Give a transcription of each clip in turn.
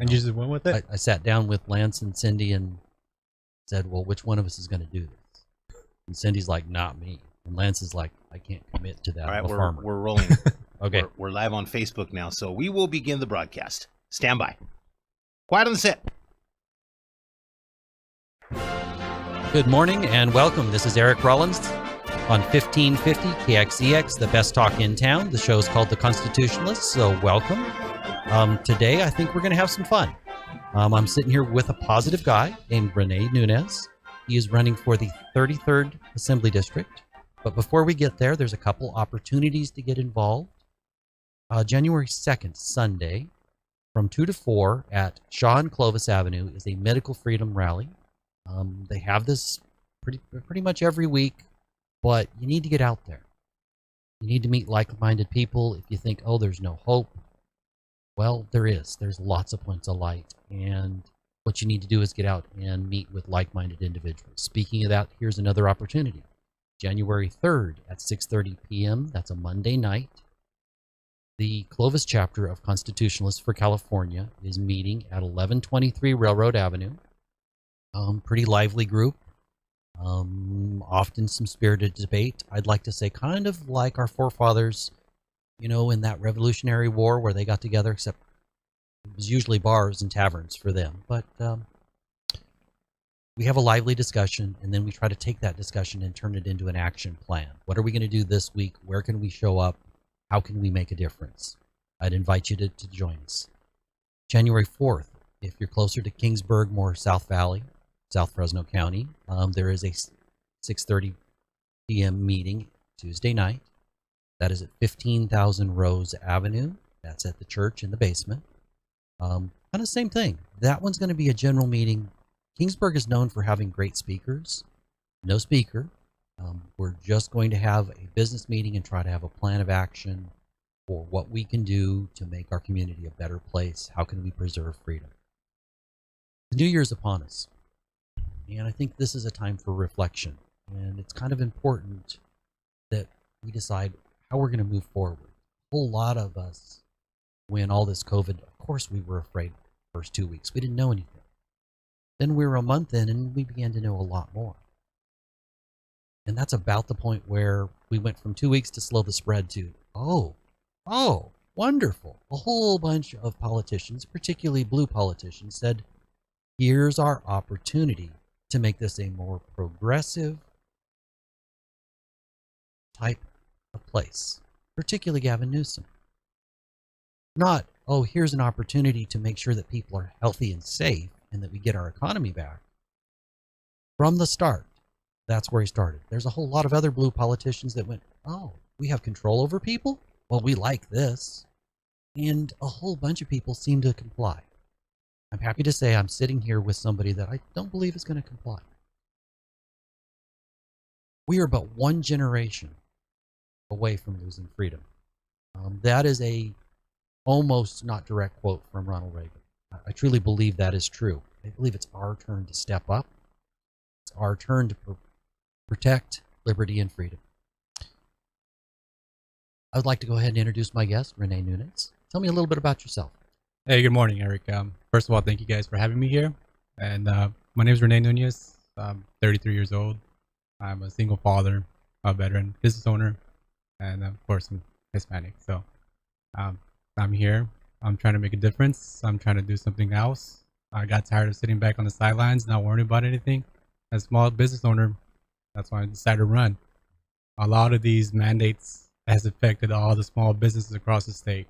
And you just went with it? I sat down with Lance and Cindy and said, well, which one of us is going to do this? And Cindy's like, not me. And Lance is like, I can't commit to that. All right, I'm a farmer. we're rolling. Okay. We're live on Facebook now, so we will begin the broadcast. Stand by. Quiet on the set. Good morning and welcome. This is Eric Rollins on 1550 KXEX, the best talk in town. The show is called The Constitutionalist, so welcome. Today, I think we're going to have some fun. I'm sitting here with a positive guy named Rene Nunez. He is running for the 33rd Assembly District. But before we get there, there's a couple opportunities to get involved. January 2nd, Sunday, from 2 to 4 at Shaw and Clovis Avenue is a medical freedom rally. They have this pretty much every week, but you need to get out there. You need to meet like-minded people. If you think, oh, there's no hope, well, there is. There's lots of points of light, and what you need to do is get out and meet with like-minded individuals. Speaking of that, here's another opportunity. January 3rd at 6:30 p.m., that's a Monday night, the Clovis chapter of Constitutionalist for California is meeting at 1123 Railroad Avenue. Pretty lively group, often some spirited debate. I'd like to say kind of like our forefathers, you know, in that Revolutionary War where they got together, except it was usually bars and taverns for them. But we have a lively discussion, and then we try to take that discussion and turn it into an action plan. What are we going to do this week? Where can we show up? How can we make a difference? I'd invite you to join us. January 4th, if you're closer to Kingsburg, more South Valley, South Fresno County, there is a 6:30 p.m. meeting Tuesday night. That is at 15,000 Rose Avenue. That's at the church in the basement. Kind of same thing. That one's going to be a general meeting. Kingsburg is known for having great speakers. No speaker. We're just going to have a business meeting and try to have a plan of action for what we can do to make our community a better place. How can we preserve freedom? The New Year's upon us. And I think this is a time for reflection. And it's kind of important that we decide how we're going to move forward. A whole lot of us, when all this COVID, of course we were afraid the first 2 weeks. We didn't know anything. Then we were a month in and we began to know a lot more. And that's about the point where we went from 2 weeks to slow the spread to, oh, wonderful. A whole bunch of politicians, particularly blue politicians, said, here's our opportunity to make this a more progressive type of place, particularly Gavin Newsom. Not, oh, here's an opportunity to make sure that people are healthy and safe and that we get our economy back. From the start, that's where he started. There's a whole lot of other blue politicians that went, oh, we have control over people? Well, we like this. And a whole bunch of people seem to comply. I'm happy to say I'm sitting here with somebody that I don't believe is going to comply. We are but one generation away from losing freedom. That is a almost not direct quote from Ronald Reagan. I truly believe that is true. I believe it's our turn to step up. It's our turn to protect liberty and freedom. I would like to go ahead and introduce my guest, Rene Nunez. Tell me a little bit about yourself. Hey, good morning, Eric. First of all, thank you guys for having me here. And my name is Rene Nunez. I'm 33 years old. I'm a single father, a veteran, business owner, and of course, I'm Hispanic. So I'm here. I'm trying to make a difference. I'm trying to do something else. I got tired of sitting back on the sidelines, not worrying about anything. As a small business owner, that's why I decided to run. A lot of these mandates has affected all the small businesses across the state.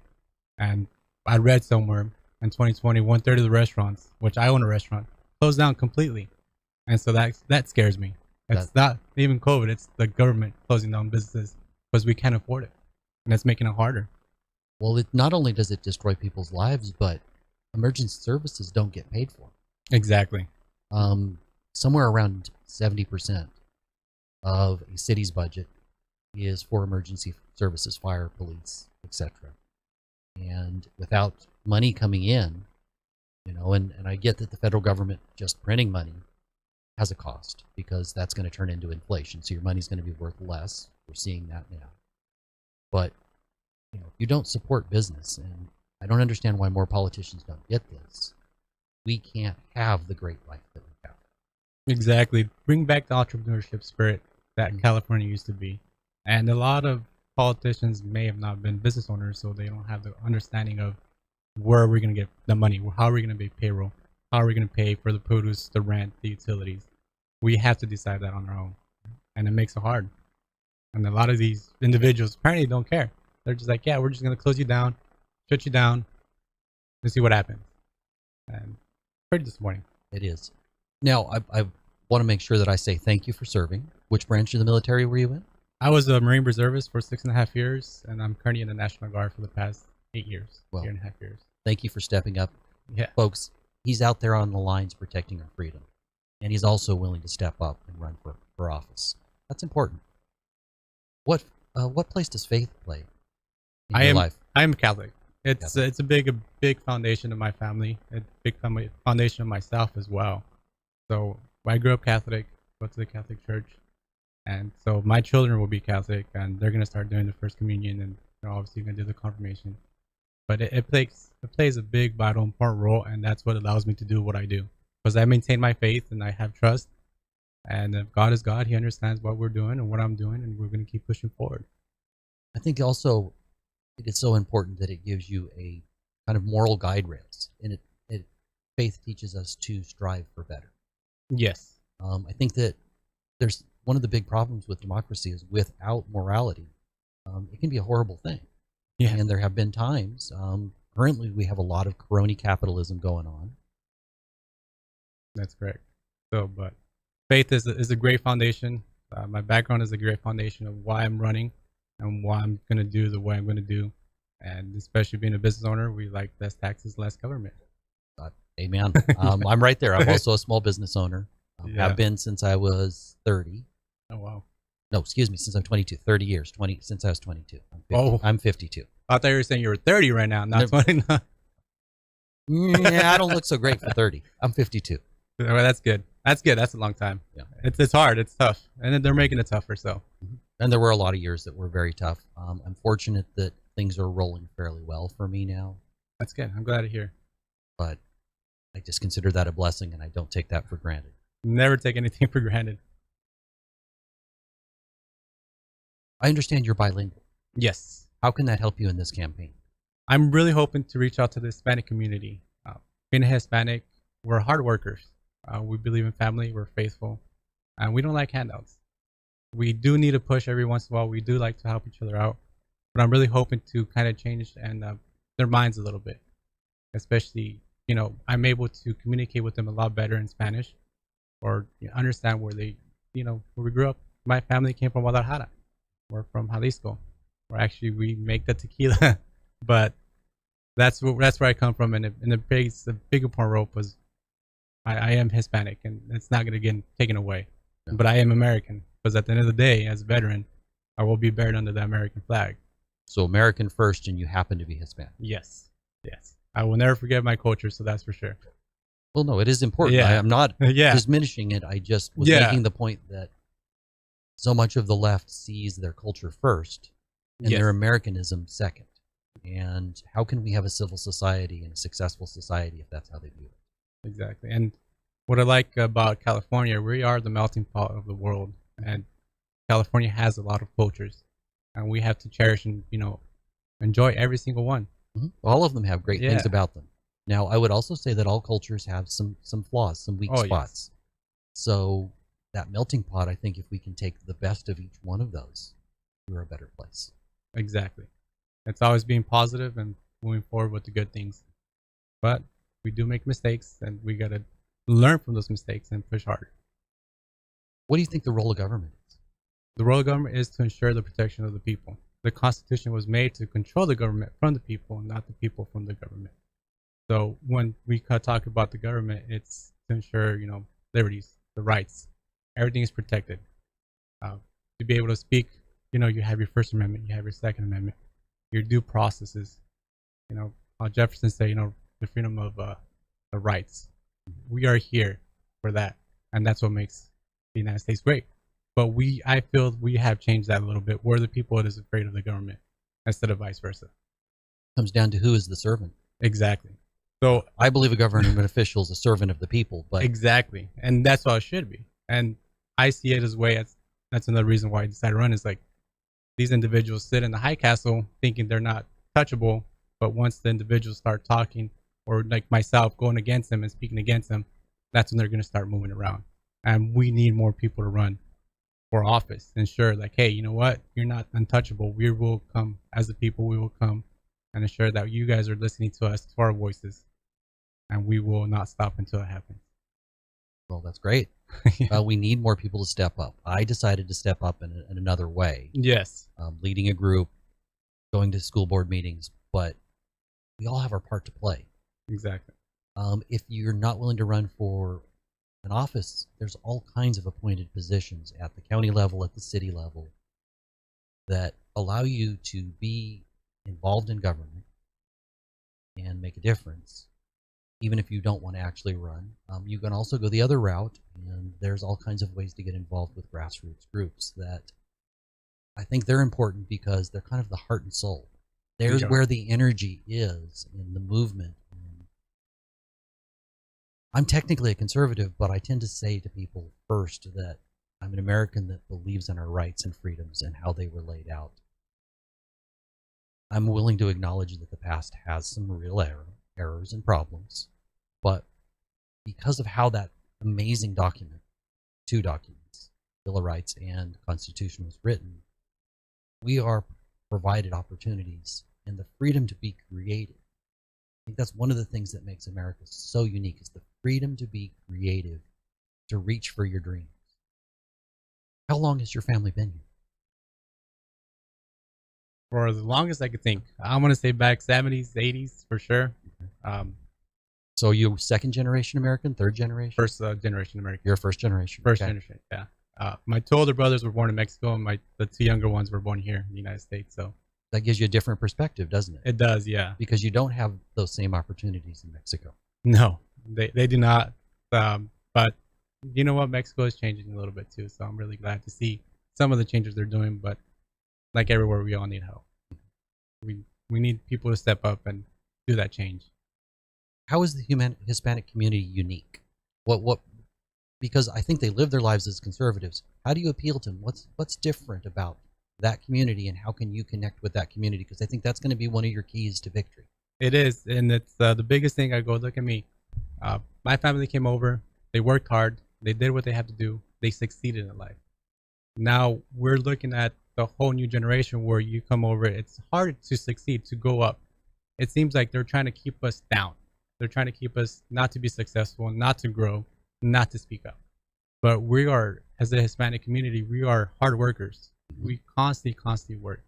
And I read somewhere in 2020, 1/3 of the restaurants, which I own a restaurant, closed down completely. And so that scares me. It's not even COVID, it's the government closing down businesses because we can't afford it. And it's making it harder. Well, not only does it destroy people's lives, but emergency services don't get paid for. Exactly. Somewhere around 70% of a city's budget is for emergency services, fire, police, etc. And without money coming in, you know, and I get that the federal government just printing money has a cost because that's going to turn into inflation. So your money's going to be worth less. We're seeing that now. But, you know, if you don't support business, and I don't understand why more politicians don't get this, we can't have the great life that we have. Exactly. Bring back the entrepreneurship spirit that California used to be. And a lot of politicians may have not been business owners, so they don't have the understanding of where are we going to get the money? How are we going to pay payroll? How are we going to pay for the produce, the rent, the utilities? We have to decide that on our own. And it makes it hard. And a lot of these individuals apparently don't care. They're just like, yeah, we're just going to close you down, shut you down, and see what happens. And pretty disappointing. It is. Now, I want to make sure that I say thank you for serving. Which branch of the military were you in? I was a Marine Reservist for 6.5 years, and I'm currently in the National Guard for the past 8 years, Well, 8.5 years. Thank you for stepping up. Yeah. Folks, he's out there on the lines protecting our freedom, and he's also willing to step up and run for office. That's important. What place does faith play in your life? I am Catholic. It's a big foundation of my family. A big foundation of myself as well. So I grew up Catholic, go to the Catholic Church, and so my children will be Catholic, and they're gonna start doing the First Communion, and they're obviously gonna do the confirmation. But it plays a big, vital, important role, and that's what allows me to do what I do, because I maintain my faith and I have trust. And if God is God, He understands what we're doing and what I'm doing, and we're gonna keep pushing forward. I think also it is so important that it gives you a kind of moral guide rails, and faith teaches us to strive for better. Yes. I think that there's one of the big problems with democracy is without morality, it can be a horrible thing. Yeah. And there have been times. Currently, we have a lot of crony capitalism going on. That's correct. So, but faith is a great foundation. My background is a great foundation of why I'm running and why I'm going to do the way I'm going to do. And especially being a business owner, we like less taxes, less government. Amen. I'm right there. I'm also a small business owner. Have been since I was 30. Oh, wow. No, excuse me, since I'm 22. 30 years, since I was 22. I'm 52. I thought you were saying you were 30 right now, not 29. Yeah, I don't look so great for 30. I'm 52. Well, that's good. That's good. That's a long time. Yeah. It's hard. It's tough. And then they're making it tougher, so. And there were a lot of years that were very tough. I'm fortunate that things are rolling fairly well for me now. That's good. I'm glad to hear. But I just consider that a blessing, and I don't take that for granted. Never take anything for granted. I understand you're bilingual. Yes. How can that help you in this campaign? I'm really hoping to reach out to the Hispanic community. Being a Hispanic, we're hard workers. We believe in family. We're faithful. And we don't like handouts. We do need a push every once in a while. We do like to help each other out. But I'm really hoping to kind of change their minds a little bit. Especially, I'm able to communicate with them a lot better in Spanish, or understand where they, where we grew up. My family came from Guadalajara. We're from Jalisco, where actually we make the tequila. But that's where I come from, and the big important role was I am Hispanic, and it's not going to get taken away. No. But I am American, because at the end of the day, as a veteran, I will be buried under the American flag. So American first, and you happen to be Hispanic. Yes. I will never forget my culture, so that's for sure. Well, no, it is important. Yeah. I am not diminishing it. I just was making the point that so much of the left sees their culture first and their Americanism second. And how can we have a civil society and a successful society if that's how they view it? Exactly. And what I like about California, we are the melting pot of the world. And California has a lot of cultures. And we have to cherish and, enjoy every single one. Mm-hmm. All of them have great things about them. Now, I would also say that all cultures have some flaws, some weak spots. Yes. So that melting pot, I think if we can take the best of each one of those, we're a better place. Exactly. It's always being positive and moving forward with the good things. But we do make mistakes, and we got to learn from those mistakes and push hard. What do you think the role of government is? The role of government is to ensure the protection of the people. The Constitution was made to control the government from the people, not the people from the government. So when we talk about the government, it's to ensure, liberties, the rights, everything is protected. To be able to speak, you have your First Amendment, you have your Second Amendment, your due processes. Jefferson said, the freedom of the rights. We are here for that, and that's what makes the United States great. But I feel we have changed that a little bit. We're the people that is afraid of the government instead of vice versa. Comes down to who is the servant. Exactly. So I believe a government official is a servant of the people, but exactly, and that's how it should be. And I see it as way as that's another reason why I decided to run is like these individuals sit in the high castle thinking they're not touchable, but once the individuals start talking, or like myself going against them and speaking against them, that's when they're going to start moving around. And we need more people to run for office. Ensure like, hey, you know what? You're not untouchable. We will come as the people. We will come and ensure that you guys are listening to us, to our voices, and we will not stop until it happens. well, that's great. We need more people to step up. I decided to step up in another way, Yes, leading a group, going to school board meetings, but we all have our part to play. exactly. If you're not willing to run for an office, there's all kinds of appointed positions at the county level, at the city level, that allow you to be involved in government and make a difference, even if you don't want to actually run. You can also go the other route, and there's all kinds of ways to get involved with grassroots groups that I think they're important because they're kind of the heart and soul. There's Yeah. where the energy is in the movement. I'm technically a conservative, but I tend to say to people first that I'm an American that believes in our rights and freedoms and how they were laid out. I'm willing to acknowledge that the past has some real errors and problems, but because of how that amazing document, two documents, Bill of Rights and Constitution, was written, we are provided opportunities and the freedom to be creative. I think that's one of the things that makes America so unique is the freedom to be creative, to reach for your dreams. How long has your family been here? For as long as I could think, I want to say back 70s, 80s for sure. So you second generation American, third generation? First generation American. You're first generation. First okay. generation, yeah. My two older brothers were born in Mexico, and the two younger ones were born here in the United States. So That gives you a different perspective, doesn't it? it does, yeah. Because you don't have those same opportunities in Mexico. No, they do not. But you know what? Mexico is changing a little bit too. So I'm really glad to see some of the changes they're doing. But like everywhere, we all need help. We need people to step up and do that change. How is the Hispanic community unique? What? Because I think they live their lives as conservatives. How do you appeal to them? What's different about that community, and how can you connect with that community? Because I think that's going to be one of your keys to victory. It is, and it's the biggest thing. I go, look at me. My family came over. They worked hard. They did what they had to do. They succeeded in life. Now we're looking at the whole new generation where you come over. It's hard to succeed, to go up. It seems like they're trying to keep us down. They're trying to keep us not to be successful, not to grow, not to speak up. But we are, as a Hispanic community, we are hard workers. We constantly work.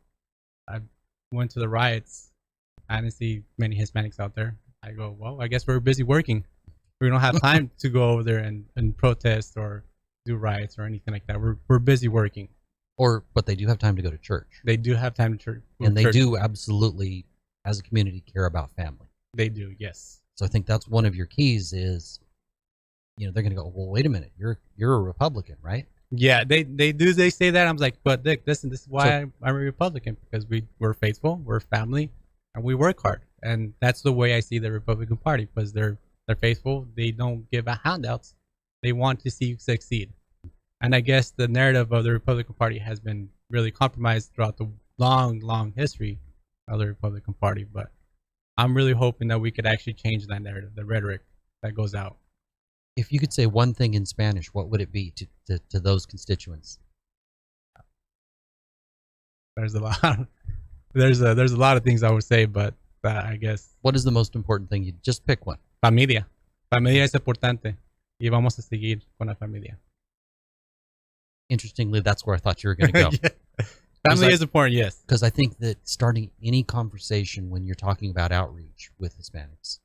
I went to the riots. I didn't see many Hispanics out there. I go, well, I guess we're busy working. We don't have time to go over there and protest or do riots or anything like that. We're busy working. But they do have time to go to church. They do have time to church. And they do absolutely, as a community, care about family. They do, yes. So I think that's one of your keys is, they're going to go, well, wait a minute, you're a Republican, right? Yeah, they say that. I'm like, but Dick, listen, this is why I'm a Republican, because we're faithful, we're family, and we work hard. And that's the way I see the Republican Party, because they're faithful. They don't give out handouts. They want to see you succeed. And I guess the narrative of the Republican Party has been really compromised throughout the long history of the Republican Party. But I'm really hoping that we could actually change that narrative, the rhetoric that goes out. If you could say one thing in Spanish, what would it be to those constituents? There's a lot. There's a lot of things I would say, but I guess. What is the most important thing? You just pick one. Familia. Familia es importante. Y vamos a seguir con la familia. Interestingly, that's where I thought you were going to go. Yeah. Family is important, yes. Because I think that starting any conversation when you're talking about outreach with Hispanics,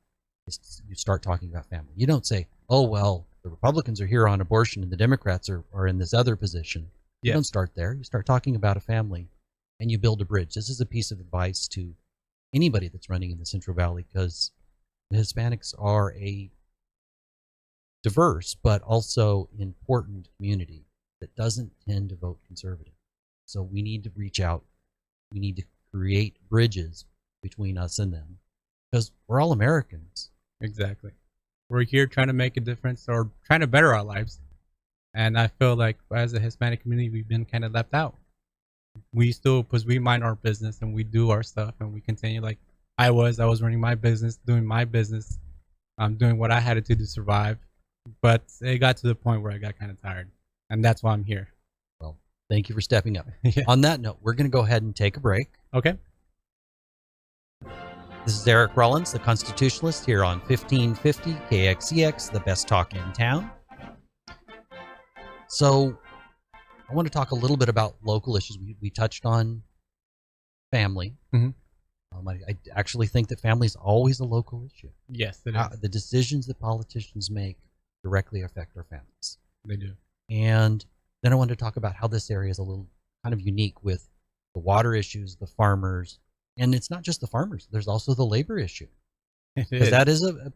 you start talking about family. You don't say, oh, well, the Republicans are here on abortion and the Democrats are in this other position. You don't start there. You start talking about a family and you build a bridge. This is a piece of advice to anybody that's running in the Central Valley, because the Hispanics are a diverse but also important community that doesn't tend to vote conservative. So we need to reach out. We need to create bridges between us and them, because we're all Americans. Exactly. We're here trying to make a difference or trying to better our lives. And I feel like as a Hispanic community, we've been kind of left out. We still, because we mind our business and we do our stuff and we continue like I was running my business, doing my business, doing what I had to do to survive. But it got to the point where I got kind of tired. And that's why I'm here. Well, thank you for stepping up. Yeah. On that note, we're going to go ahead and take a break. Okay. This is Eric Rollins, the Constitutionalist, here on 1550 KXEX, the best talk in town. So I want to talk a little bit about local issues. We touched on family. Mhm. I actually think that family is always a local issue. Yes, it is. The decisions that politicians make directly affect our families. They do. And then I wanted to talk about how this area is a little kind of unique with the water issues, the farmers, and it's not just the farmers. There's also the labor issue, It because is. that is a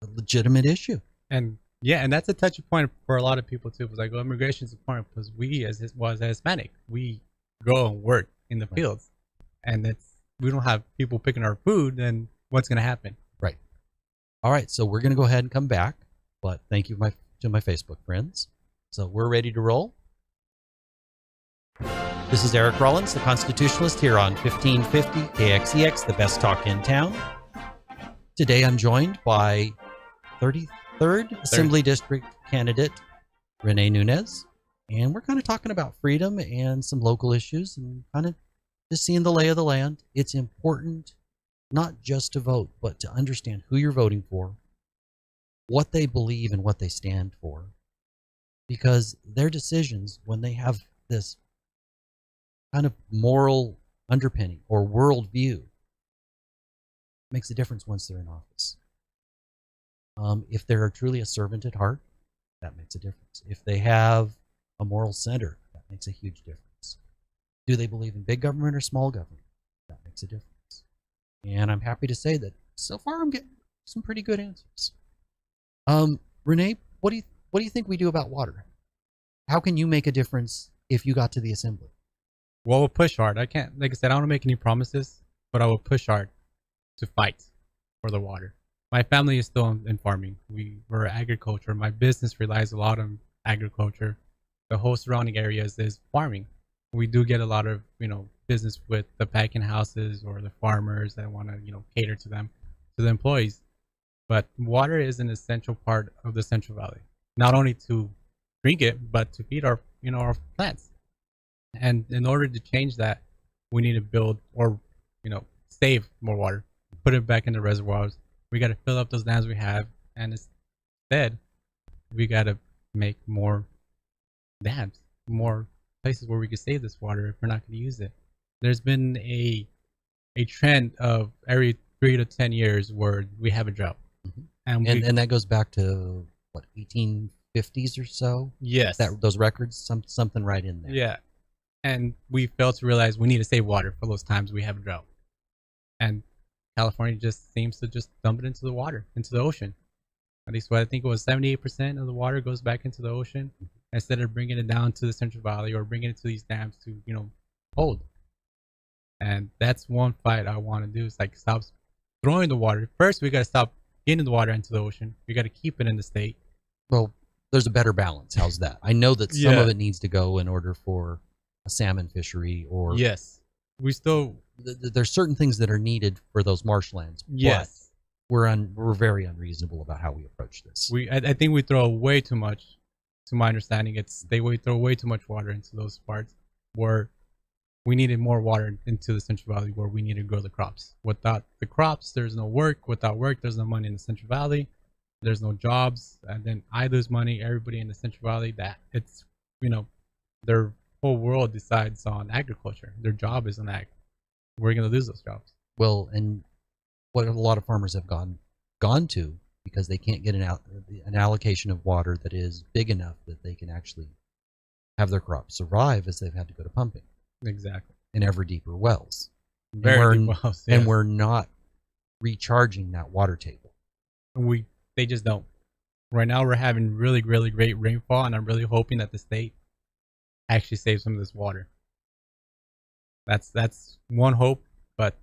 legitimate issue. And yeah, and that's a touchy point for a lot of people too. Because like, immigration is important because we, as Hispanic, we go and work in the Right. fields, and we don't have people picking our food. Then what's going to happen? Right. All right, so we're going to go ahead and come back, but thank you to my Facebook friends. So we're ready to roll. This is Eric Rollins, the Constitutionalist, here on 1550 KXEX, the best talk in town. Today I'm joined by 33rd Assembly District candidate Rene Nunez, and we're kind of talking about freedom and some local issues and kind of just seeing the lay of the land. It's important not just to vote, but to understand who you're voting for, what they believe and what they stand for, because their decisions, when they have this kind of moral underpinning or worldview, makes a difference once they're in office. If they're truly a servant at heart, that makes a difference. If they have a moral center, that makes a huge difference. Do they believe in big government or small government? That makes a difference. And I'm happy to say that so far I'm getting some pretty good answers. Rene, what do you think we do about water? How can you make a difference if you got to the assembly? Well, we'll push hard. I can't, like I said, I don't want to make any promises, but I will push hard to fight for the water. My family is still in farming. We're agriculture. My business relies a lot on agriculture. The whole surrounding areas is farming. We do get a lot of, business with the packing houses or the farmers that want to, cater to them, to the employees. But water is an essential part of the Central Valley, not only to drink it, but to feed our plants. And in order to change that, we need to build or, save more water, put it back in the reservoirs. We got to fill up those dams we have. And instead, we got to make more dams, more places where we can save this water if we're not going to use it. There's been a trend of every 3 to 10 years where we have a drought. And that goes back to what, 1850s or so? Yes. Those records, something right in there. Yeah. And we fail to realize we need to save water for those times we have a drought. And California just seems to just dump it into the water, into the ocean. At least what I think it was 78% of the water goes back into the ocean instead of bringing it down to the Central Valley or bringing it to these dams to, hold. And that's one fight I want to do. It's like stop throwing the water. First, we got to stop getting the water into the ocean. We got to keep it in the state. Well, there's a better balance. How's that? I know that some Yeah. of it needs to go in order for a salmon fishery or Yes. We still, there's certain things that are needed for those marshlands. yes. But we're very unreasonable about how we approach this. I think we throw way too much. To my understanding, they throw way too much water into those parts where we needed more water into the Central Valley where we need to grow the crops. Without the crops, there's no work. Without work, there's no money in the Central Valley. There's no jobs, and then I lose money. Everybody in the Central Valley, that it's their whole world decides on agriculture. Their job is on ag. We're gonna lose those jobs. Well, and what a lot of farmers have gone to because they can't get an allocation of water that is big enough that they can actually have their crops survive, as they've had to go to pumping Exactly. in ever deeper wells. Very deep wells, And yes. we're not recharging that water table. They just don't. Right now we're having really, really great rainfall, and I'm really hoping that the state actually saves some of this water. That's one hope, but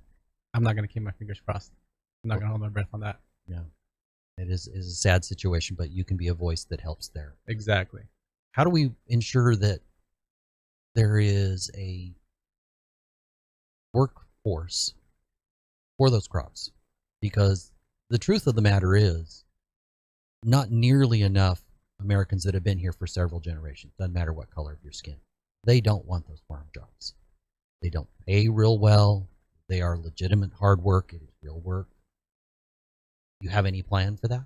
I'm not gonna keep my fingers crossed. I'm not gonna hold my breath on that. Yeah. It is a sad situation, but you can be a voice that helps there. Exactly. How do we ensure that there is a workforce for those crops? Because the truth of the matter is, not nearly enough Americans that have been here for several generations, doesn't matter what color of your skin, they don't want those farm jobs. They don't pay real well. They are legitimate hard work. It is real work. You have any plan for that?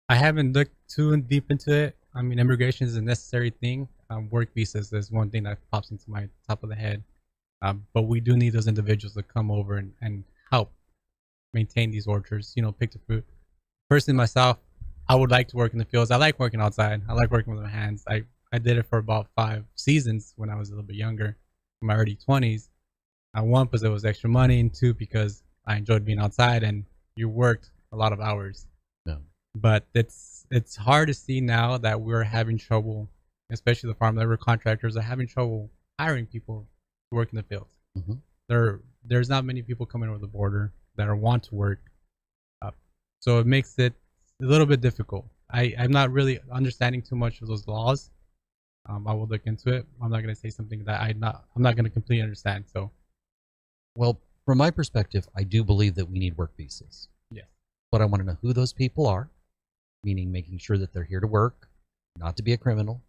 I haven't looked too deep into it. I mean, immigration is a necessary thing. Work visas is one thing that pops into my top of the head. But we do need those individuals to come over and help maintain these orchards, you know, pick the fruit. Personally, myself, I would like to work in the fields. I like working outside. I like working with my hands. I did it for about 5 seasons when I was a little bit younger, in my early 20s. One, because it was extra money, and two, because I enjoyed being outside and you worked a lot of hours. No. But it's hard to see now that we're having trouble, especially the farm labor contractors are having trouble hiring people to work in the fields. Mm-hmm. There's not many people coming over the border that want to work, so it makes it a little bit difficult. I'm not really understanding too much of those laws. I will look into it. I'm not going to say something that I'm not going to completely understand. So, well, from my perspective, I do believe that we need work visas. yes. But I want to know who those people are, meaning making sure that they're here to work, not to be a criminal.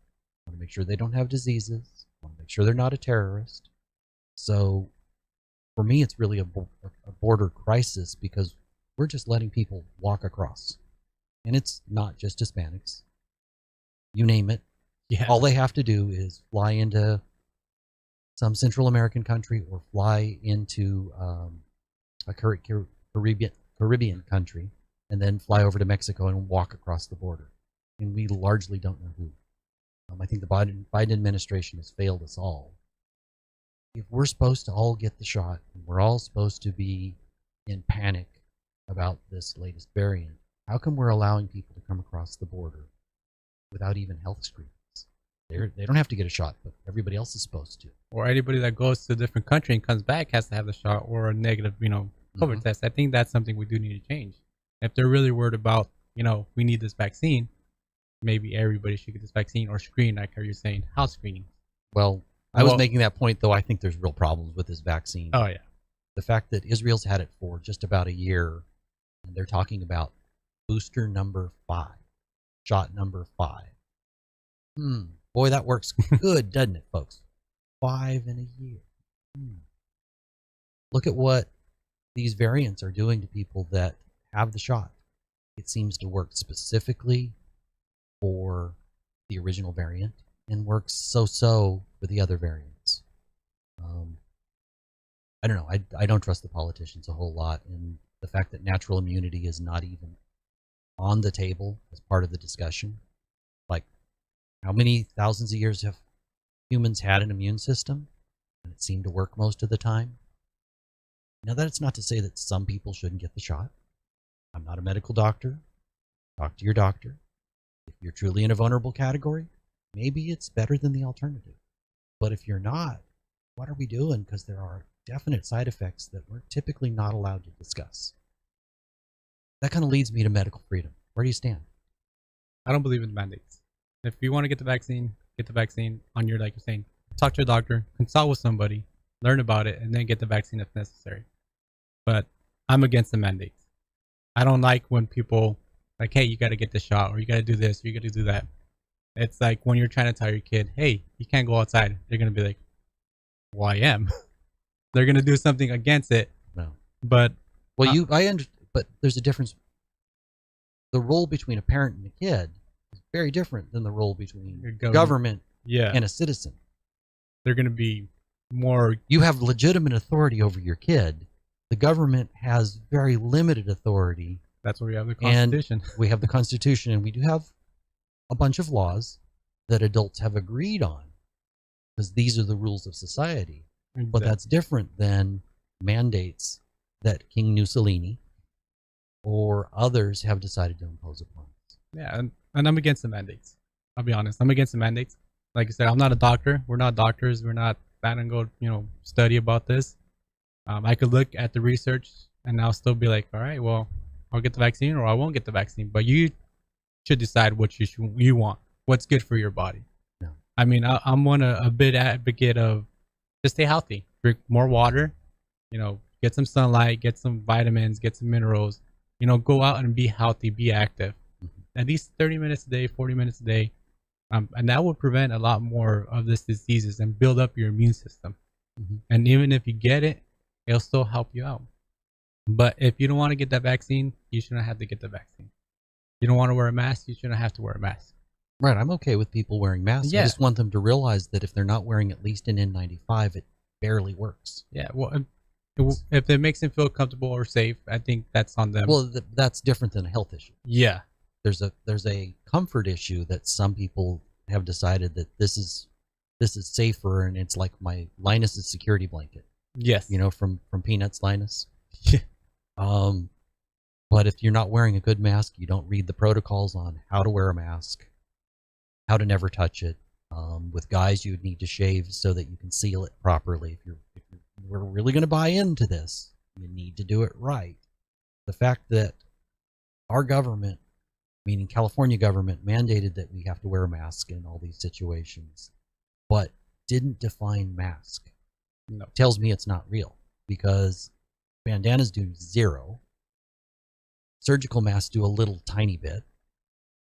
I want to make sure they don't have diseases. I want to make sure they're not a terrorist. So for me, it's really a border crisis because we're just letting people walk across. And it's not just Hispanics. You name it. Yeah. All they have to do is fly into some Central American country or fly into a Caribbean country and then fly over to Mexico and walk across the border. And we largely don't know who. I think the Biden administration has failed us all. If we're supposed to all get the shot, and we're all supposed to be in panic about this latest variant, how come we're allowing people to come across the border without even health screenings? They don't have to get a shot, but everybody else is supposed to. Or anybody that goes to a different country and comes back has to have the shot or a negative, COVID test. I think that's something we do need to change. If they're really worried about, we need this vaccine, maybe everybody should get this vaccine or screen, like how you're saying, house screening. Well, I was making that point, though. I think there's real problems with this vaccine. Oh, yeah. The fact that Israel's had it for just about a year, and they're talking about booster number 5, shot number 5. Boy, that works good, doesn't it, folks? 5 in a year. Look at what these variants are doing to people that have the shot. It seems to work specifically for the original variant and works so-so for the other variants. I don't know. I don't trust the politicians a whole lot, and the fact that natural immunity is not even on the table as part of the discussion. Like, how many thousands of years have humans had an immune system, and it seemed to work most of the time? Now, that's not to say that some people shouldn't get the shot. I'm not a medical doctor. Talk to your doctor. If you're truly in a vulnerable category, maybe it's better than the alternative. But if you're not, what are we doing? Because there are definite side effects that we're typically not allowed to discuss. That kind of leads me to medical freedom. Where do you stand? I don't believe in mandates. If you want to get the vaccine on your, like you're saying, talk to a doctor, consult with somebody, learn about it, and then get the vaccine if necessary. But I'm against the mandates. I don't like when people like, hey, you got to get the shot, or you got to do this, or you got to do that. It's like when you're trying to tell your kid, hey, you can't go outside. They're going to be like, well, I am. They're going to do something against it. No. But well, but there's a difference. The role between a parent and a kid is very different than the role between government and a citizen. They're going to be more. You have legitimate authority over your kid. The government has very limited authority. That's where we have the Constitution. And we have the Constitution, and we do have a bunch of laws that adults have agreed on, because these are the rules of society. Exactly. But that's different than mandates that King Mussolini or others have decided to impose upon us. Yeah, and I'm against the mandates. I'll be honest. I'm against the mandates. Like I said, I'm not a doctor. We're not doctors. We're not that and go, study about this. I could look at the research and I'll still be like, all right, well, I'll get the vaccine or I won't get the vaccine. But you should decide what you want. What's good for your body. Yeah. I mean, I'm a big advocate of just stay healthy, drink more water, get some sunlight, get some vitamins, get some minerals, go out and be healthy, be active. Mm-hmm. At least 30 minutes a day, 40 minutes a day. And that will prevent a lot more of these diseases and build up your immune system. Mm-hmm. And even if you get it, it'll still help you out. But if you don't want to get that vaccine, you shouldn't have to get the vaccine. You don't want to wear a mask, you shouldn't have to wear a mask. Right, I'm okay with people wearing masks. Yeah. I just want them to realize that if they're not wearing at least an N95, it barely works. Yeah, well, if it makes them feel comfortable or safe, I think that's on them. Well, that's different than a health issue. Yeah. There's a comfort issue that some people have decided that this is safer, and it's like my Linus's security blanket. Yes. From Peanuts, Linus. Yeah. But if you're not wearing a good mask, you don't read the protocols on how to wear a mask, how to never touch it. With guys, you would need to shave so that you can seal it properly. If we're really going to buy into this, you need to do it right. The fact that our government, meaning California government, mandated that we have to wear a mask in all these situations, but didn't define mask, tells me it's not real, because bandanas do 0. Surgical masks do a little tiny bit.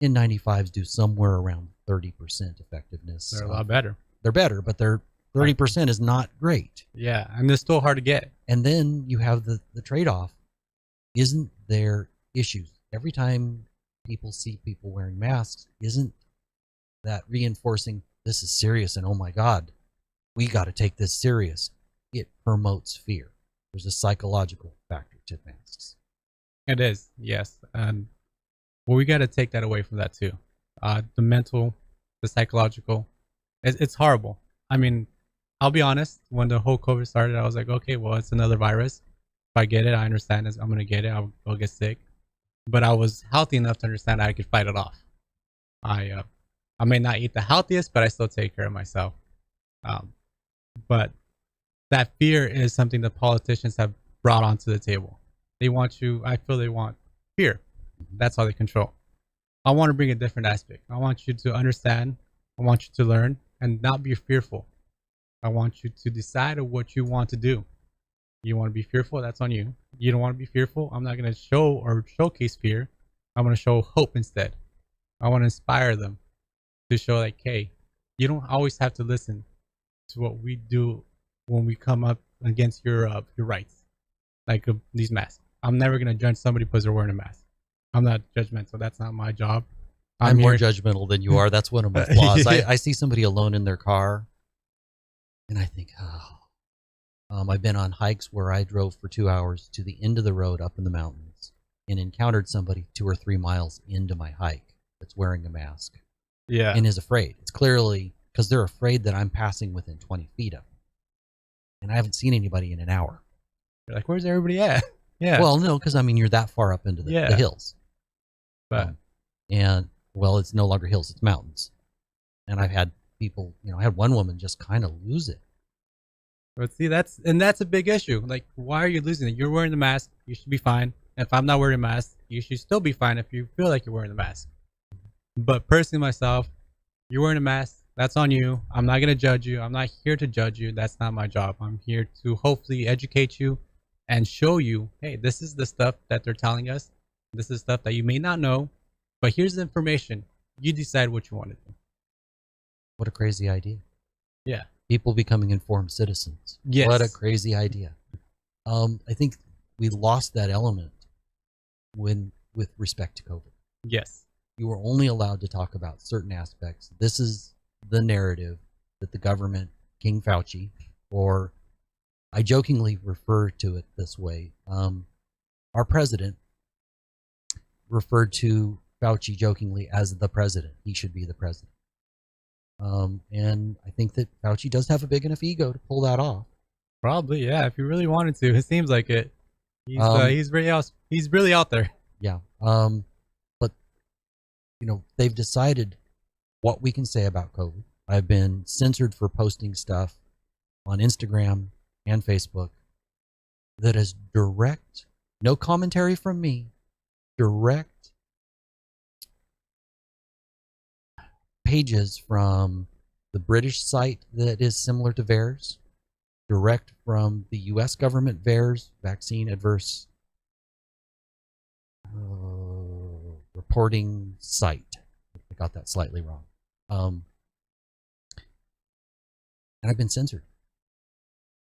N95s do somewhere around 30% effectiveness. They're a lot better. They're better, but their 30% is not great. Yeah, and they're still hard to get. And then you have the trade-off. Isn't there issues? Every time people see people wearing masks, isn't that reinforcing this is serious and oh my God, we got to take this serious? It promotes fear. There's a psychological factor to masks. It is, yes. And we got to take that away from that too. The mental, the psychological, it's horrible. I mean, I'll be honest, when the whole COVID started, I was like, okay, well, it's another virus. If I get it, I understand I'm going to get it. I'll get sick. But I was healthy enough to understand I could fight it off. I may not eat the healthiest, but I still take care of myself. But that fear is something that politicians have brought onto the table. I feel they want fear. That's how they control. I want to bring a different aspect. I want you to understand. I want you to learn and not be fearful. I want you to decide on what you want to do. You want to be fearful? That's on you. You don't want to be fearful? I'm not going to show or showcase fear. I'm going to show hope instead. I want to inspire them to show like, hey, you don't always have to listen to what we do when we come up against your rights, like these masks. I'm never going to judge somebody because they're wearing a mask. I'm not judgmental. That's not my job. I'm more judgmental than you are. That's one of my flaws. Yeah. I see somebody alone in their car, and I think, I've been on hikes where I drove for 2 hours to the end of the road up in the mountains and encountered somebody 2 or 3 miles into my hike that's wearing a mask. Yeah. And is afraid. It's clearly because they're afraid that I'm passing within 20 feet of them. And I haven't seen anybody in an hour. You're like, where's everybody at? Yeah. Well, no, because you're that far up into the hills. But it's no longer hills, it's mountains. And I've had people, I had one woman just kind of lose it. But see, that's a big issue. Like, why are you losing it? You're wearing the mask. You should be fine. If I'm not wearing a mask, you should still be fine if you feel like you're wearing the mask. But personally, myself, you're wearing a mask. That's on you. I'm not going to judge you. I'm not here to judge you. That's not my job. I'm here to hopefully educate you and show you, hey, this is the stuff that they're telling us. This is stuff that you may not know. But here's the information. You decide what you want to do. What a crazy idea. Yeah. People becoming informed citizens. Yes. What a crazy idea. I think we lost that element with respect to COVID. Yes. You were only allowed to talk about certain aspects. This is the narrative that the government, King Fauci, or I jokingly refer to it this way. Our president referred to Fauci jokingly as the president. He should be the president. And I think that Fauci does have a big enough ego to pull that off. Probably, yeah. If he really wanted to, it seems like it. He's really out there. Yeah. But they've decided what we can say about COVID. I've been censored for posting stuff on Instagram and Facebook that is direct, no commentary from me, direct pages from the British site that is similar to VAERS, direct from the U.S. government VAERS, Vaccine Adverse Reporting site. I got that slightly wrong. And I've been censored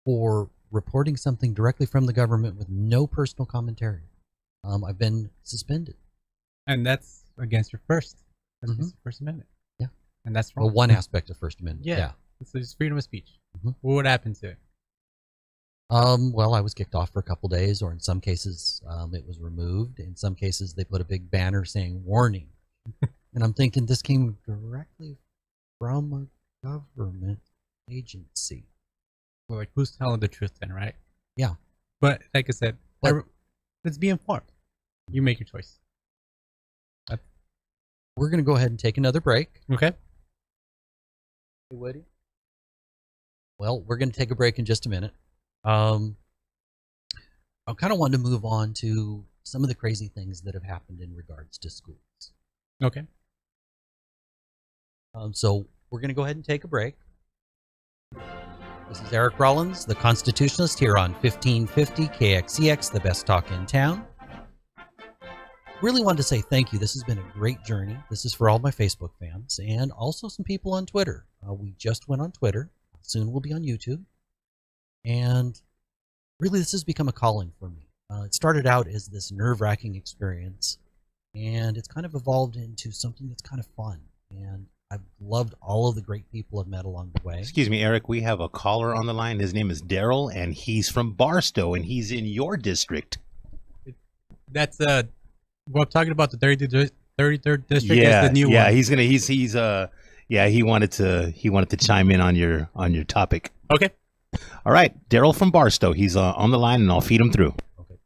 for reporting something directly from the government with no personal commentary. I've been suspended. And that's against your First Amendment. Yeah. And that's wrong. Well, one aspect of First Amendment. Yeah. Yeah. It's freedom of speech. Mm-hmm. What would happen to it? Well, I was kicked off for a couple days, or in some cases, it was removed. In some cases, they put a big banner saying "warning," and I'm thinking this came directly from a government agency. Well, like, who's telling the truth then, right? Yeah. But like I said, let's be informed. You make your choice. We're going to go ahead and take another break. Okay. Hey, Woody. Well, we're going to take a break in just a minute. I kind of wanted to move on to some of the crazy things that have happened in regards to schools. Okay. So we're going to go ahead and take a break. This is Eric Rollins, the Constitutionalist, here on 1550 KXEX, the best talk in town. Really wanted to say thank you. This has been a great journey. This is for all my Facebook fans and also some people on Twitter. We just went on Twitter. Soon we'll be on YouTube. And really, this has become a calling for me. It started out as this nerve-wracking experience, and it's kind of evolved into something that's kind of fun. And I've loved all of the great people I've met along the way. Excuse me, Eric. We have a caller on the line. His name is Daryl, and he's from Barstow, and he's in your district. That's well, I'm talking about the 33rd district. Yeah, is the new yeah. one. He wanted to chime in on your topic. Okay. All right, Daryl from Barstow. He's on the line, and I'll feed him through. Okay.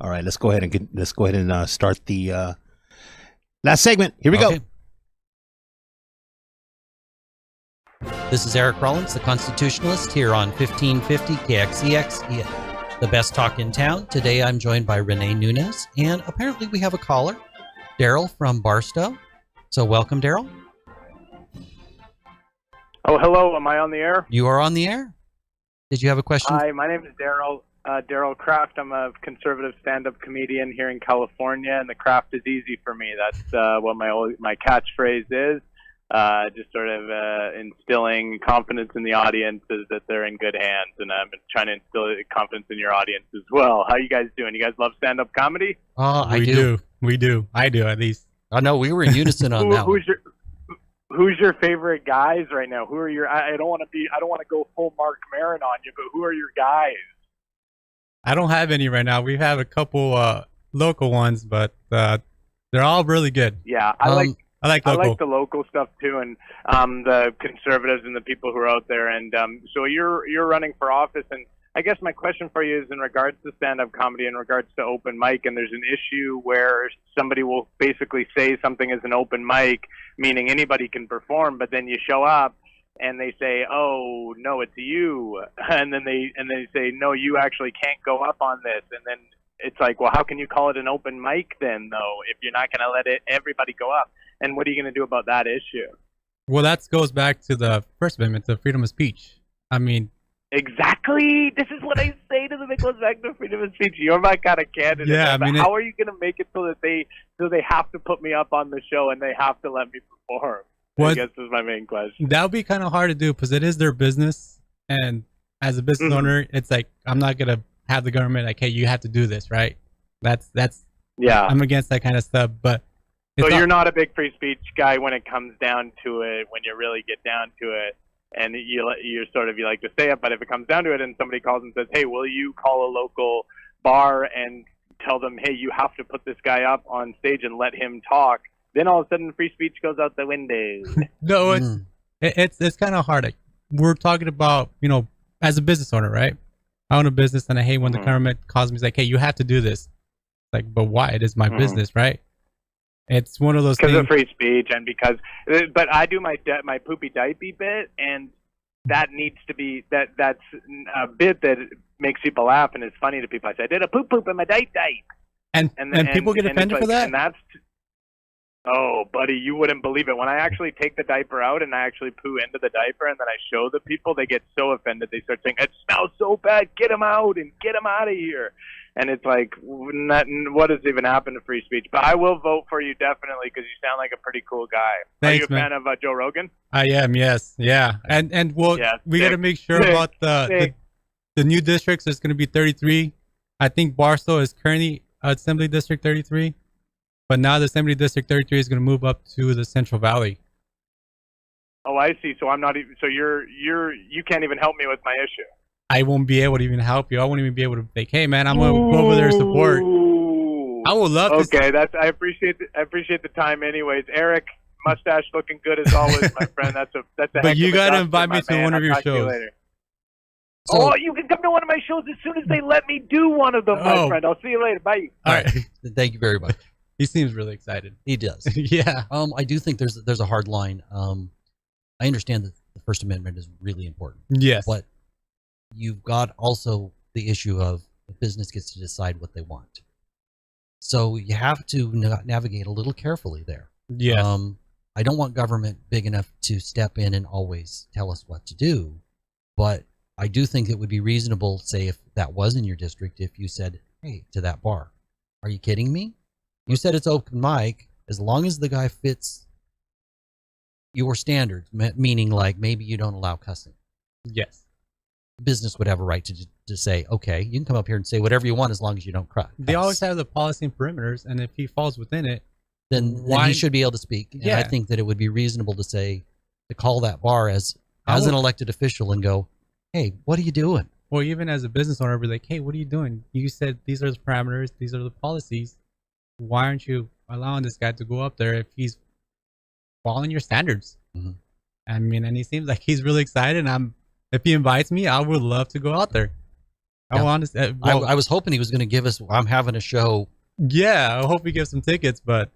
All right, let's go ahead and start the last segment. Here we go. This is Eric Rollins, the Constitutionalist, here on 1550 KXEX, the best talk in town. Today I'm joined by Rene Nunez, and apparently we have a caller, Daryl from Barstow. So welcome, Daryl. Oh, hello. Am I on the air? You are on the air. Did you have a question? Hi, my name is Daryl. Daryl Kraft. I'm a conservative stand-up comedian here in California, and the craft is easy for me. That's what my catchphrase is. Just sort of instilling confidence in the audience that they're in good hands, and I'm trying to instill confidence in your audience as well. How you guys doing? You guys love stand-up comedy? I We do. do. I do, at least. I know we were in unison on that one. Who's your favorite guys right now? Who are your? I don't want to go full Mark Maron on you, but who are your guys? I don't have any right now. We have a couple local ones, but they're all really good. Yeah, I like local. the local stuff too, and the conservatives and the people who are out there. And so you're running for office, and I guess my question for you is in regards to stand-up comedy, in regards to open mic, and there's an issue where somebody will basically say something is an open mic, meaning anybody can perform, but then you show up and they say, "Oh no, it's you," and then they say, "No, you actually can't go up on this," and then it's like, well, how can you call it an open mic then, though, if you're not going to let everybody go up? And what are you going to do about that issue? Well, that goes back to the First Amendment, the freedom of speech. I mean, exactly. This is what I say to them. It goes back to freedom of speech. You're my kind of candidate. Yeah, but how are you going to make it so that they have to put me up on the show and they have to let me perform? I guess is my main question. That would be kind of hard to do because it is their business, and as a business owner, it's like I'm not gonna have the government like, hey, you have to do this, right? That's yeah. I'm against that kind of stuff, but so you're not a big free speech guy when it comes down to it. When you really get down to it, and you like to say it, but if it comes down to it, and somebody calls and says, hey, will you call a local bar and tell them, hey, you have to put this guy up on stage and let him talk? Then all of a sudden, free speech goes out the window. No, it's kind of hard. Like, we're talking about, as a business owner, right? I own a business, and I hate when the government calls me, like, hey, you have to do this. Like, but why? It is my business, right? It's one of those things. Because of free speech, and because, but I do my poopy diaper bit, and that needs to be that's a bit that makes people laugh and it's funny to people. I say, I did a poop in my diaper. And people get offended for that? And that's, oh, buddy, you wouldn't believe it. When I actually take the diaper out and I actually poo into the diaper and then I show the people, they get so offended. They start saying, it smells so bad, get him out and get him out of here. And it's like, what has even happened to free speech? But I will vote for you definitely because you sound like a pretty cool guy. Thanks, Are you a fan of Joe Rogan? I am, yes. Yeah. And well, yeah, we got to make sure about the new districts. There's going to be 33. I think Barstow is currently Assembly District 33. But now the Assembly District 33 is going to move up to the Central Valley. Oh, I see. So I'm not even. So you can't even help me with my issue. I won't be able to even help you. I won't even be able to think, hey man, I'm gonna go over there and support. I would love to. Okay, I appreciate the time. Anyways, Eric, mustache looking good as always, my friend. That's a. But you gotta invite me to one of your shows. So, you can come to one of my shows as soon as they let me do one of them, my friend. I'll see you later. Bye. All right. Thank you very much. He seems really excited. He does. Yeah. I do think there's a hard line. I understand that the First Amendment is really important. Yes. But you've got also the issue of the business gets to decide what they want. So you have to navigate a little carefully there. Yes. I don't want government big enough to step in and always tell us what to do, but I do think it would be reasonable, say if that was in your district, if you said, hey, to that bar, are you kidding me? You said it's open mic, as long as the guy fits your standards, meaning like maybe you don't allow cussing. Yes. Business would have a right to say, okay, you can come up here and say whatever you want as long as you don't cuss. They always have the policy and perimeters, and if he falls within it, then he should be able to speak. And yeah. I think that it would be reasonable to call that bar as an elected official and go, hey, what are you doing? Well, even as a business owner, I'd be like, hey, what are you doing? You said these are the parameters, these are the policies. Why aren't you allowing this guy to go up there if he's following your standards? Mm-hmm. I mean, and he seems like he's really excited. If he invites me, I would love to go out there. I was hoping he was going to give us, I'm having a show. Yeah, I hope he gives some tickets, but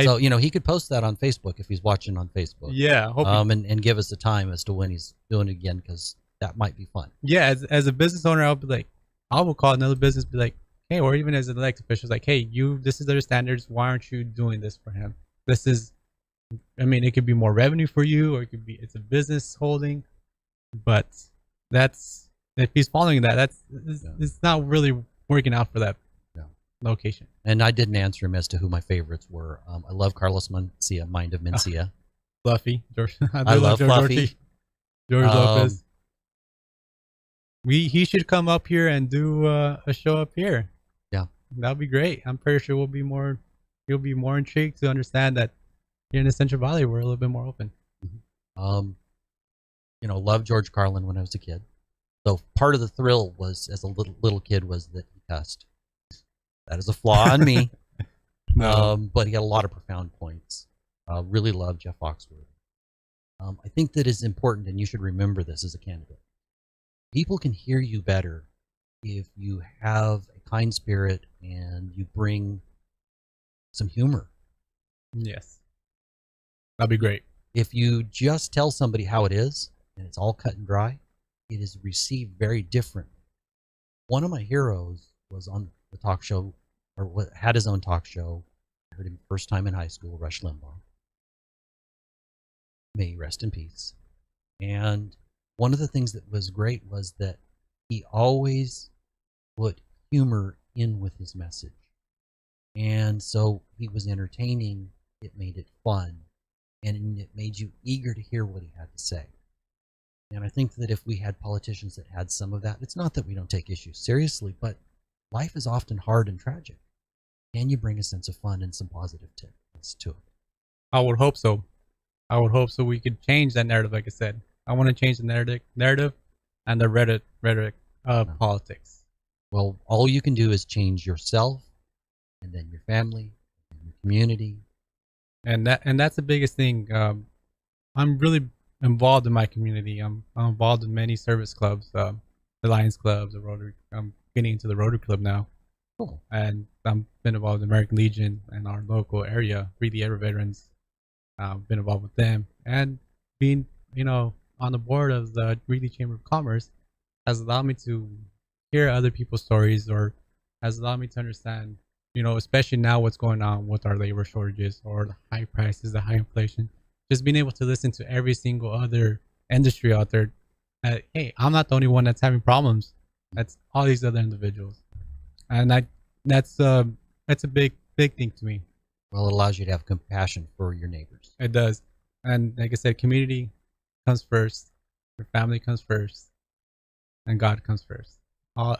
so, he could post that on Facebook if he's watching on Facebook. Yeah. And give us a time as to when he's doing it again, because that might be fun. Yeah, as a business owner, I'll be like, I will call another business, be like, hey, or even as an elected official, like, hey, this is their standards. Why aren't you doing this for him? It could be more revenue for you, or it's a business holding, but if he's following that, it's not really working out for that location. And I didn't answer him as to who my favorites were. I love Carlos Mencia, Mind of Mencia. Fluffy. George. I love Fluffy. George Lopez. He should come up here and do a show up here. Yeah, that'd be great. I'm pretty sure he'll be more intrigued to understand that here in the Central Valley we're a little bit more open. Mm-hmm. Loved George Carlin when I was a kid. So part of the thrill was, as a little kid, was that he cussed. That is a flaw on me. No. But he had a lot of profound points. Really loved Jeff Foxworthy. I think that is important, and you should remember this as a candidate. People can hear you better if you have a kind spirit and you bring some humor. Yes. That'd be great. If you just tell somebody how it is, and it's all cut and dry, it is received very differently. One of my heroes was on the talk show, or had his own talk show. I heard him first time in high school, Rush Limbaugh. May he rest in peace. And one of the things that was great was that he always put humor in with his message. And so he was entertaining, it made it fun, and it made you eager to hear what he had to say. And I think that if we had politicians that had some of that, it's not that we don't take issues seriously, but life is often hard and tragic. Can you bring a sense of fun and some positiveness to it? I would hope so. We could change that narrative, like I said. I want to change the narrative and the rhetoric of politics. Well, all you can do is change yourself, and then your family, and your community. And that's the biggest thing. I'm really involved in my community. I'm involved in many service clubs, the Lions clubs, the Rotary. I'm getting into the Rotary Club now. Cool. And I've been involved in the American Legion and our local area, Free the Air Veterans. Been involved with them, and being on the board of the Greeley Chamber of Commerce has allowed me to hear other people's stories, or has allowed me to understand, especially now what's going on with our labor shortages or the high prices, the high inflation. Just being able to listen to every single other industry out there. Hey, I'm not the only one that's having problems. That's all these other individuals, and that's a big thing to me. Well, it allows you to have compassion for your neighbors. It does, and like I said, community comes first, your family comes first, and God comes first.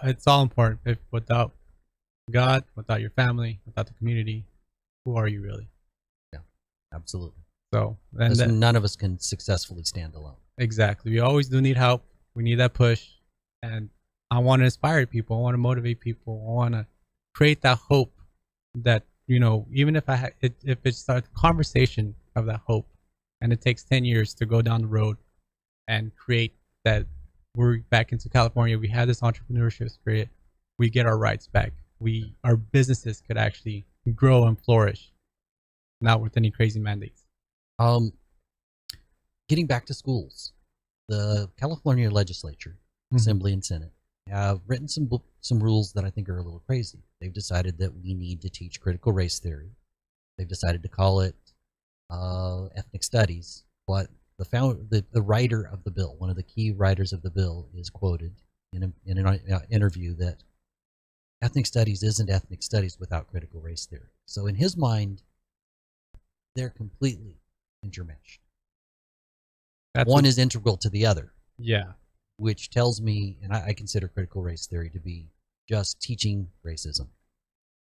It's all important. If without God, without your family, without the community, who are you really? Yeah, absolutely. So, because none of us can successfully stand alone. Exactly. We always do need help. We need that push, and I want to inspire people. I want to motivate people. I want to create that hope that, even if if it's a conversation of that hope, and it takes 10 years to go down the road and create that, we're back into California. We have this entrepreneurship spirit. We get our rights back. Our businesses could actually grow and flourish, not with any crazy mandates. Getting back to schools, the California legislature, Assembly and Senate, have written some rules that I think are a little crazy. They've decided that we need to teach critical race theory. They've decided to call it ethnic studies. But the writer of the bill, one of the key writers of the bill, is quoted in an interview that ethnic studies isn't ethnic studies without critical race theory. So in his mind, they're completely intermeshed. One is integral to the other. Yeah. Which tells me, and I consider critical race theory to be just teaching racism.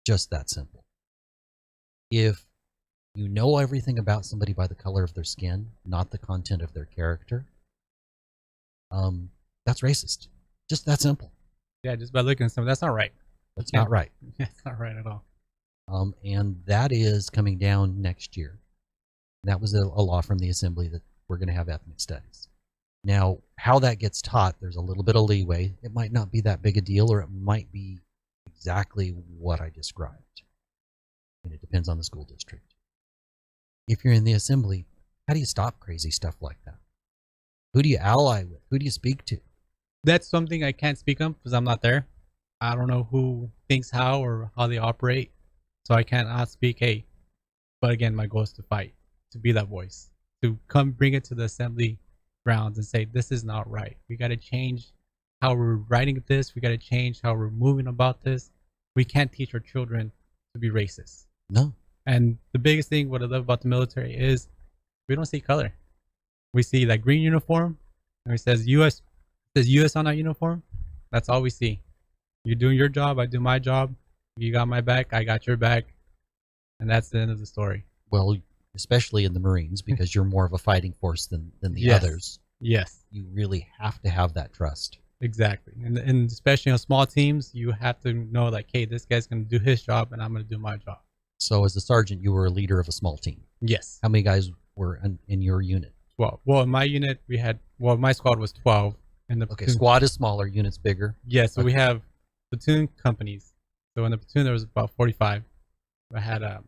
Just that simple. If you know everything about somebody by the color of their skin, not the content of their character, that's racist. Just that simple. Yeah, just by looking at something, that's not right. That's not right. That's not right at all. And that is coming down next year. That was a law from the Assembly that we're going to have ethnic studies. Now, how that gets taught, there's a little bit of leeway. It might not be that big a deal, or it might be exactly what I described. And it depends on the school district. If you're in the Assembly, how do you stop crazy stuff like that? Who do you ally with? Who do you speak to? That's something I can't speak on because I'm not there. I don't know who thinks how or how they operate, so I cannot speak. Hey, but again, my goal is to fight, to be that voice, to come bring it to the Assembly grounds and say, this is not right. We got to change how we're writing this. We got to change how we're moving about this. We can't teach our children to be racist. No. And the biggest thing, what I love about the military is we don't see color. We see that green uniform, and it says U.S. on our uniform. That's all we see. You're doing your job, I do my job. You got my back, I got your back. And that's the end of the story. Well, especially in the Marines, because you're more of a fighting force than the others. Yes. You really have to have that trust. Exactly. And especially on small teams, you have to know, like, hey, this guy's going to do his job and I'm going to do my job. So as a sergeant, you were a leader of a small team. Yes. How many guys were in your unit? 12. Well, in my unit, my squad was 12. And okay, squad is smaller, unit's bigger. Yeah, so we have platoon companies. So in the platoon, there was about 45. I had a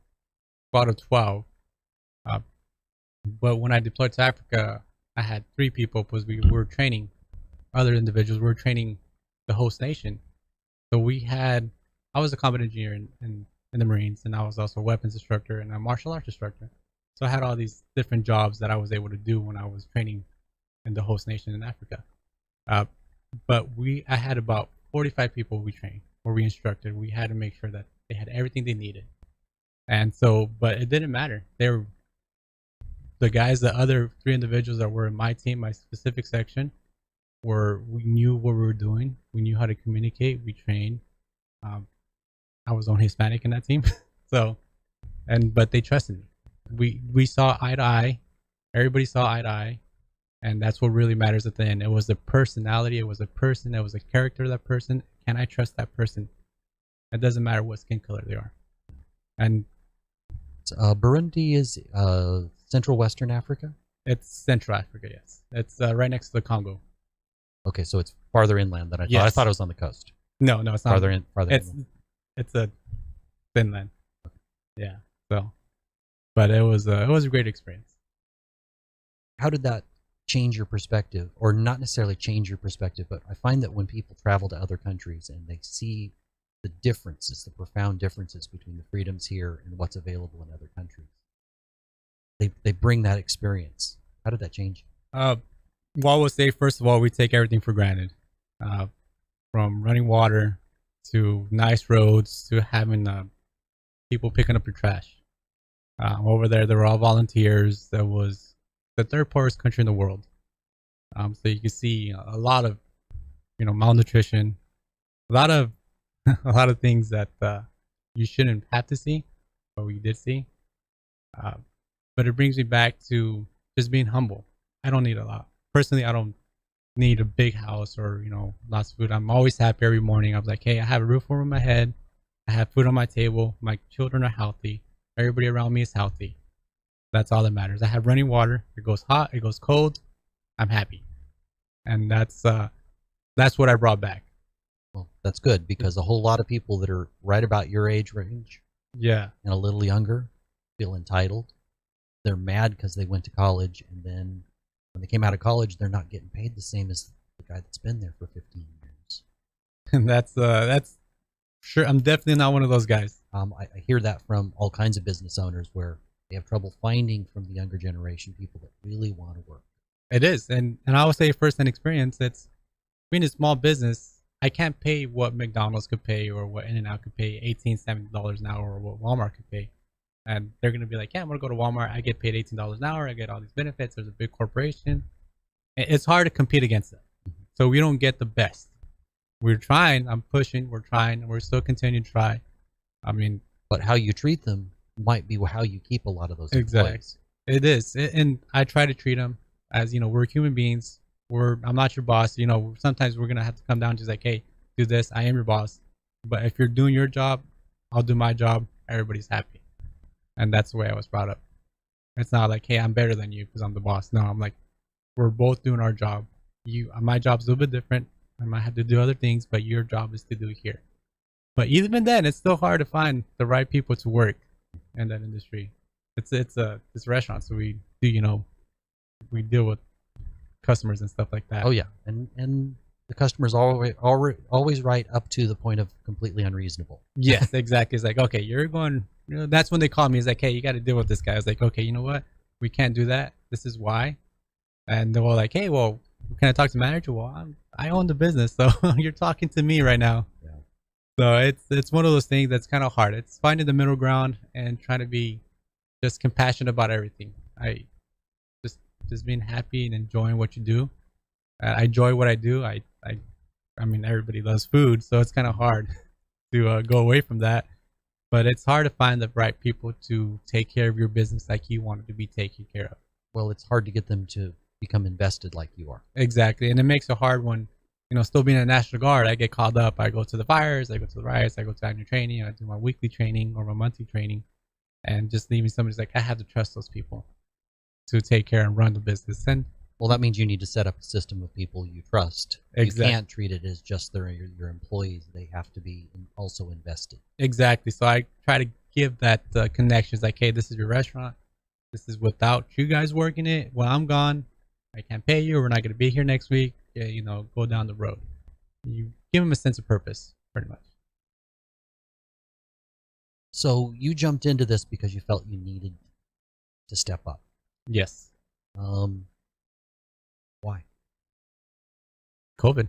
squad of 12. But when I deployed to Africa, I had 3 people because we were training other individuals. We were training the host nation. So I was a combat engineer in the Marines, and I was also a weapons instructor and a martial arts instructor. So I had all these different jobs that I was able to do when I was training in the host nation in Africa. But I had about 45 people we trained or we instructed. We had to make sure that they had everything they needed. And so, but it didn't matter. They were the guys, the other 3 individuals that were in my team, my specific section, we knew what we were doing. We knew how to communicate. We trained. I was only Hispanic in that team. But they trusted me. We saw eye to eye. Everybody saw eye to eye. And that's what really matters at the end. It was the personality. It was a person. It was a character of that person. Can I trust that person? It doesn't matter what skin color they are. And Burundi is Central Western Africa? It's Central Africa, yes. It's right next to the Congo. Okay, so it's farther inland than I thought. Yes. I thought it was on the coast. No, it's not. Farther inland. It's a Finland. Yeah. So, but it was a great experience. How did that change your perspective, or not necessarily change your perspective, but I find that when people travel to other countries and they see the differences, the profound differences between the freedoms here and what's available in other countries, they bring that experience. How did that change? Well, I would say, first of all, we take everything for granted. From running water to nice roads to having people picking up your trash. Over there, they were all volunteers. That was the third poorest country in the world. So you can see a lot of, malnutrition, a lot of, a lot of things that you shouldn't have to see, but we did see. But it brings me back to just being humble. I don't need a lot. Personally, I don't need a big house or, lots of food. I'm always happy every morning. I was like, hey, I have a roof over my head. I have food on my table. My children are healthy. Everybody around me is healthy. That's all that matters. I have running water. It goes hot. It goes cold. I'm happy. And that's what I brought back. Well, that's good, because a whole lot of people that are right about your age range, yeah, and a little younger, feel entitled. They're mad because they went to college, and then when they came out of college, they're not getting paid the same as the guy that's been there for 15 years. And that's sure. I'm definitely not one of those guys. I hear that from all kinds of business owners, where they have trouble finding from the younger generation people that really want to work. It is, and I would say firsthand experience. It's being a small business. I can't pay what McDonald's could pay or what In-N-Out could pay, $18-$17 an hour, or what Walmart could pay. And they're going to be like, yeah, I'm going to go to Walmart. I get paid $18 an hour. I get all these benefits. There's a big corporation. It's hard to compete against them. So we don't get the best. We're trying. I'm pushing. We're trying. We're still continuing to try. I mean, but how you treat them might be how you keep a lot of those employees. Exactly. It is. And I try to treat them as, we're human beings. I'm not your boss. Sometimes we're going to have to come down to just like, hey, do this. I am your boss. But if you're doing your job, I'll do my job. Everybody's happy. And that's the way I was brought up. It's not like, hey, I'm better than you because I'm the boss. No, I'm like, we're both doing our job. My job's a little bit different. I might have to do other things, but your job is to do here. But even then, it's still hard to find the right people to work in that industry. It's a restaurant, so we do, we deal with customers and stuff like that. Oh yeah, and the customer's always right up to the point of completely unreasonable. Yes, exactly. It's like, okay, you're going. That's when they call me. It's like, hey, you got to deal with this guy. I was like, okay, you know what? We can't do that. This is why. And they were like, hey, well, can I talk to the manager? Well, I own the business, so you're talking to me right now. Yeah. So it's one of those things that's kind of hard. It's finding the middle ground and trying to be just compassionate about everything. I just being happy and enjoying what you do. I enjoy what I do. I mean, everybody loves food, so it's kind of hard to go away from that. But it's hard to find the right people to take care of your business like you want it to be taken care of. Well, it's hard to get them to become invested like you are. Exactly, and it makes it hard when, still being a National Guard, I get called up. I go to the fires, I go to the riots, I go to annual training, I do my weekly training or my monthly training, and just leaving somebody's like, I have to trust those people to take care and run the business. And well, that means you need to set up a system of people you trust. Exactly. You can't treat it as just your employees. They have to be also invested. Exactly. So I try to give that connections like, hey, this is your restaurant. This is without you guys working it. When I'm gone, I can't pay you. We're not going to be here next week. Yeah, go down the road. You give them a sense of purpose, pretty much. So you jumped into this because you felt you needed to step up. Yes. Why? COVID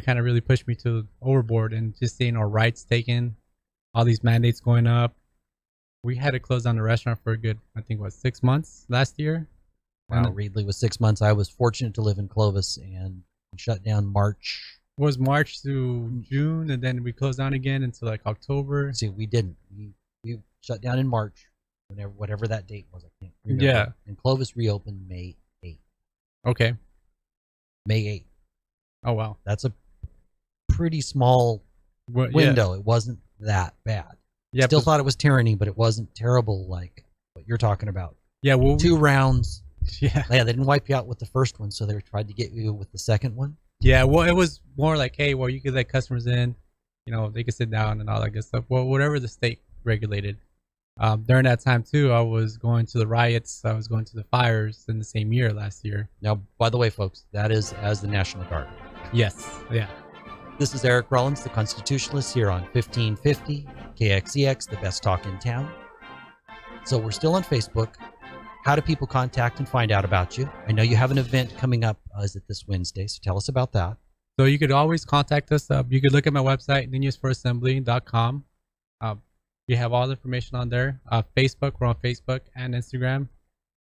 kind of really pushed me to overboard, and just seeing our rights taken, all these mandates going up. We had to close down the restaurant for a good, I think, 6 months last year. Wow, Reedley was 6 months. I was fortunate to live in Clovis, and we shut down March. It was March to June, and then we closed down again until like October. See, we didn't. We shut down in March, whatever that date was. I can't remember. Yeah. And Clovis reopened May 8th. Okay. May 8th. Oh, wow. That's a pretty small window. Yeah. It wasn't that bad. Yeah, Still thought it was tyranny, but it wasn't terrible like what you're talking about. Yeah, well, 2 rounds. Yeah. Yeah, they didn't wipe you out with the first one, so they tried to get you with the second one. Yeah, well, it was more like, hey, well, you could let customers in, they could sit down and all that good stuff. Well, whatever the state regulated, During that time too, I was going to the riots. I was going to the fires in the same year last year. Now, by the way, folks, that is as the National Guard. Yes, yeah. This is Eric Rollins, the Constitutionalist, here on 1550 KXEX, the best talk in town. So we're still on Facebook. How do people contact and find out about you? I know you have an event coming up. Is it this Wednesday? So tell us about that. So you could always contact us. You could look at my website, nunezforassembly.com. You have all the information on there. Facebook, we're on Facebook and Instagram.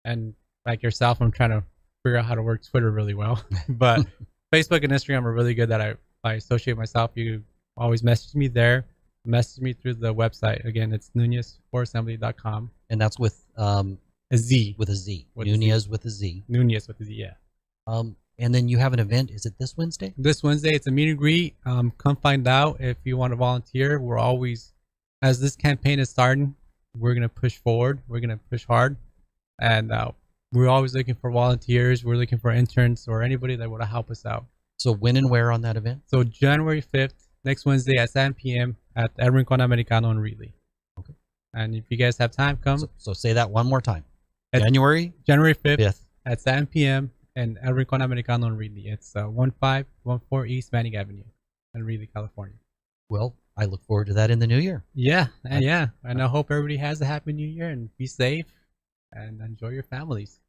And like yourself, I'm trying to figure out how to work Twitter really well. But Facebook and Instagram are really good that I associate myself. You always message me there. Message me through the website. Again, it's nunezforassembly.com. And that's with A Z. with a Z. With Nunez a Z. with a Z. Nunez with a Z, yeah. And then you have an event. Is it this Wednesday? This Wednesday, it's a meet and greet. Come find out if you want to volunteer. We're always, as this campaign is starting, we're going to push forward. We're going to push hard. And we're always looking for volunteers. We're looking for interns or anybody that would help us out. So when and where on that event? So January 5th, next Wednesday at 7 p.m. at El Rincon Americano in Reedley. Okay. And if you guys have time, come. So say that one more time. At January 5th 5th. at 7 p.m. in El Rincon Americano in Reedley. It's 1514 East Manning Avenue in Reedley, California. Well, I look forward to that in the new year. Yeah, yeah. And I hope everybody has a happy new year and be safe and enjoy your families.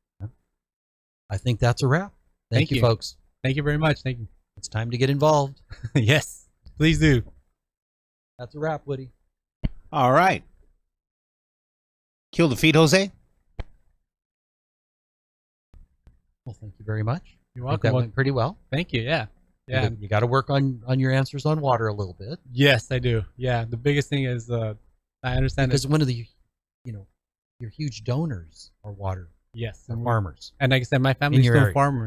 I think that's a wrap. Thank you, folks. Thank you very much. Thank you. It's time to get involved. Yes, please do. That's a wrap, Woody. All right. Kill the feed, Jose. Well, thank you very much. You're I think welcome. that went pretty well. Thank you. Yeah. Yeah. You got to work on your answers on water a little bit. Yes, I do. Yeah. The biggest thing is I understand Because one of the, your huge donors are water yes, farmers. And like I said, my family's your still area. farmer.